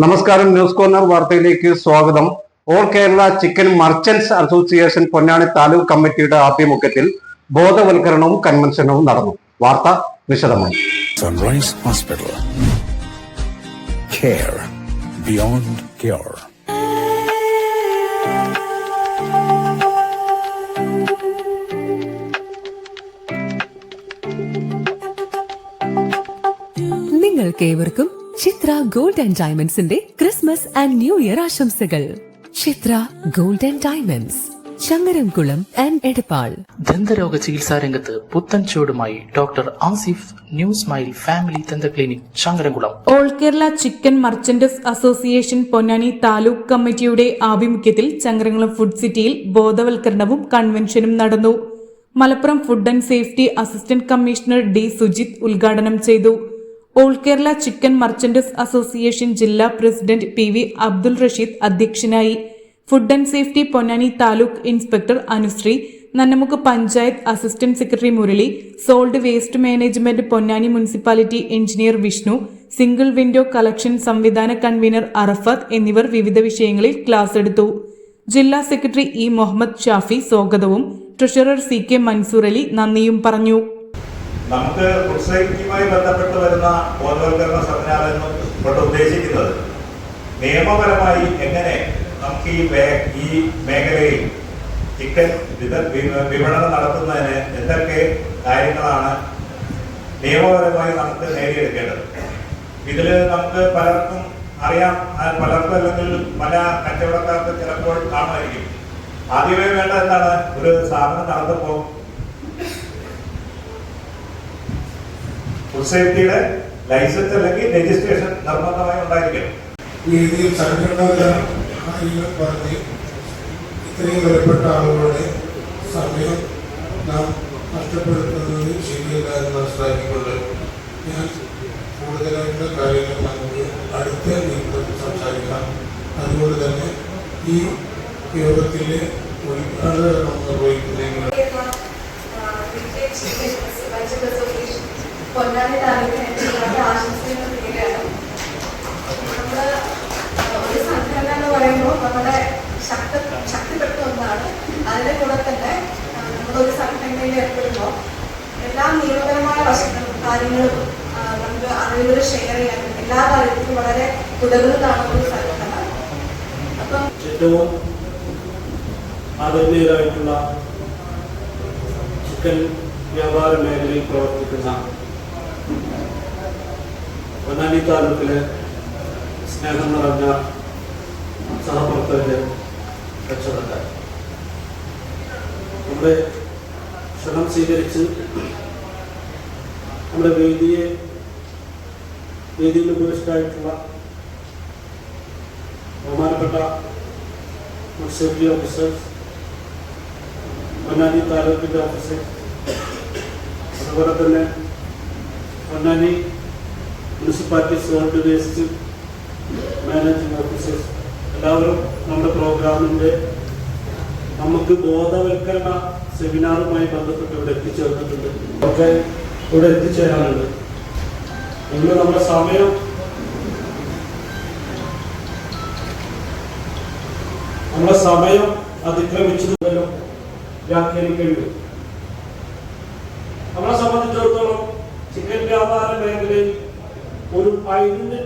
നമസ്കാരം, news corner വാർത്തയിലേക്ക് സ്വാഗതം. All Kerala chicken merchants association Ponnani taluk കമ്മിറ്റിയുടെ ആഭിമുഖ്യത്തിൽ ബോധവൽക്കരണവും കൺവെൻഷനും നടന്നു. വാർത്ത വിശദമായി. Sunrise hospital, care beyond care. നിങ്ങൾക്കേവർക്കും ചിത്ര ഗോൾഡ് ആൻഡ് ഡയമണ്ട്സിന്റെ ക്രിസ്മസ് ആൻഡ് ന്യൂ ഇയർ ആശംസകൾ. Chitra gold and diamonds, Changaramkulam and Edappal. ദന്തരോഗ ചികിത്സാ രംഗത്ത് പുത്തൻ ചുവടുമായി doctor Asif new smile family ദന്ത clinic, Changaramkulam. All Kerala chicken merchants association Ponnani taluk കമ്മിറ്റിയുടെ ആഭിമുഖ്യത്തിൽ ചങ്ങരംകുളം ഫുഡ് സിറ്റിയിൽ ബോധവൽക്കരണവും കൺവെൻഷനും നടന്നു. Malappuram food and safety assistant commissioner D Sujith ഉദ്ഘാടനം ചെയ്തു. All Kerala chicken merchants association ജില്ലാ president P V Abdul Rasheed അധ്യക്ഷനായി. Food and safety Ponnani taluk inspector Anushree, Nannamukku panchayat assistant secretary Murali, solid waste management Ponnani municipality engineer Vishnu, single window collection സംവിധാന കൺവീനർ അറഫത്ത് എന്നിവർ വിവിധ വിഷയങ്ങളിൽ ക്ലാസ് എടുത്തു. ജില്ലാ സെക്രട്ടറി ഇ മുഹമ്മദ് ഷാഫി സ്വാഗതവും treasurer C K Mansoor Ali നന്ദിയും പറഞ്ഞു. നമുക്ക് ഫുഡ് സേഫ്റ്റിയുമായി ബന്ധപ്പെട്ട് വരുന്ന ബോധവൽക്കരണ സെമിനാർ കൊണ്ട് ഉദ്ദേശിക്കുന്നത് നിയമപരമായി എങ്ങനെ നമുക്ക് ഈ മേഖലയിൽ ചിക്കൻ വിപണനം നടത്തുന്നതിന് എന്തൊക്കെ കാര്യങ്ങളാണ് നിയമപരമായി നമുക്ക് നേടിയെടുക്കേണ്ടത്. ഇതിൽ നമുക്ക് പലർക്കും അറിയാം, പലർക്കും അല്ലെങ്കിൽ പല കച്ചവടക്കാർക്ക് ചിലപ്പോൾ കാണുമായിരിക്കും. ആദ്യമേ വേണ്ട എന്താണ്, ഒരു സ്ഥാപനം നടത്തുമ്പോൾ ഫുഡ് സേഫ്റ്റിയുടെ ലൈസൻസ് അല്ലെങ്കിൽ രജിസ്ട്രേഷൻ നിർബന്ധമായി ഉണ്ടായിരിക്കണം. രീതിയിൽ സംഘടനകൾ പറഞ്ഞ് ഇത്രയും വിലപ്പെട്ട ആളുകളുടെ സമയം നാം നഷ്ടപ്പെടുത്തുന്നത് ശരിയല്ല എന്ന് മനസ്സിലാക്കിക്കൊണ്ട് ഞാൻ കൂടുതലായിട്ടുള്ള കാര്യങ്ങൾ നമുക്ക് അടുത്ത രീതിയിൽ സംസാരിക്കാം. അതുകൊണ്ട് തന്നെ ഈ യോഗത്തിലെ ഉദ്ഘാടനം നിർവഹിക്കുന്നതിന് പൊന്നാനി താലൂക്കിനെ ആശംസകൾ നേരുകയാണ്. നമ്മൾ ഒരു സംഘടന എന്ന് പറയുമ്പോൾ നമ്മുടെ ശക്തിപ്പെട്ട ഒന്നാണ്. അതിൻ്റെ കൂടെ തന്നെ നമ്മളൊരു സംഘടനയിൽ ഏർപ്പെടുമ്പോൾ എല്ലാ നിയമപരമായ കാര്യങ്ങളും നമുക്ക് അറിവുകൾ ഷെയർ ചെയ്യാനും എല്ലാ കാര്യത്തിലും വളരെ ഉതകുന്നതാണ് ഒരു സംഘടന. അപ്പം ഏറ്റവും ആദരണീയരായിട്ടുള്ള ചിക്കൻ വ്യാപാര മേഖലയിൽ പ്രവർത്തിക്കുന്ന പൊന്നാനി താലൂക്കിലെ സ്നേഹം നിറഞ്ഞ സഹപ്രവർത്തകരെ, കച്ചവടക്കാർ, നമ്മുടെ ക്ഷണം സ്വീകരിച്ച് നമ്മുടെ വേദിയിൽ ഉപയോഗിച്ചിട്ടായിട്ടുള്ള ബഹുമാനപ്പെട്ട സേഫ്റ്റി ഓഫീസേഴ്സ്, പൊന്നാനി താലൂക്കിൻ്റെ ഓഫീസേഴ്സ്, അതുപോലെ തന്നെ Ponnani municipality salt waste managing officers, എല്ലാവരും നമ്മുടെ പ്രോഗ്രാമിൻ്റെ നമുക്ക് ബോധവൽക്കരണ സെമിനാറുമായി ബന്ധപ്പെട്ട് ഇവിടെ എത്തിച്ചേർന്നിട്ടുണ്ട്. ഒക്കെ ഇവിടെ എത്തിച്ചേരാനുണ്ട്. നിങ്ങൾ നമ്മുടെ സമയം അതിക്രമിച്ചതുമല്ലോ വ്യാഖ്യാനിക്കേണ്ടി. നമ്മളെ സംബന്ധിച്ചിടത്തോളം ചിക്കൻ വ്യാപാര മേഖലയിൽ ഒരു ഐഡന്റിറ്റി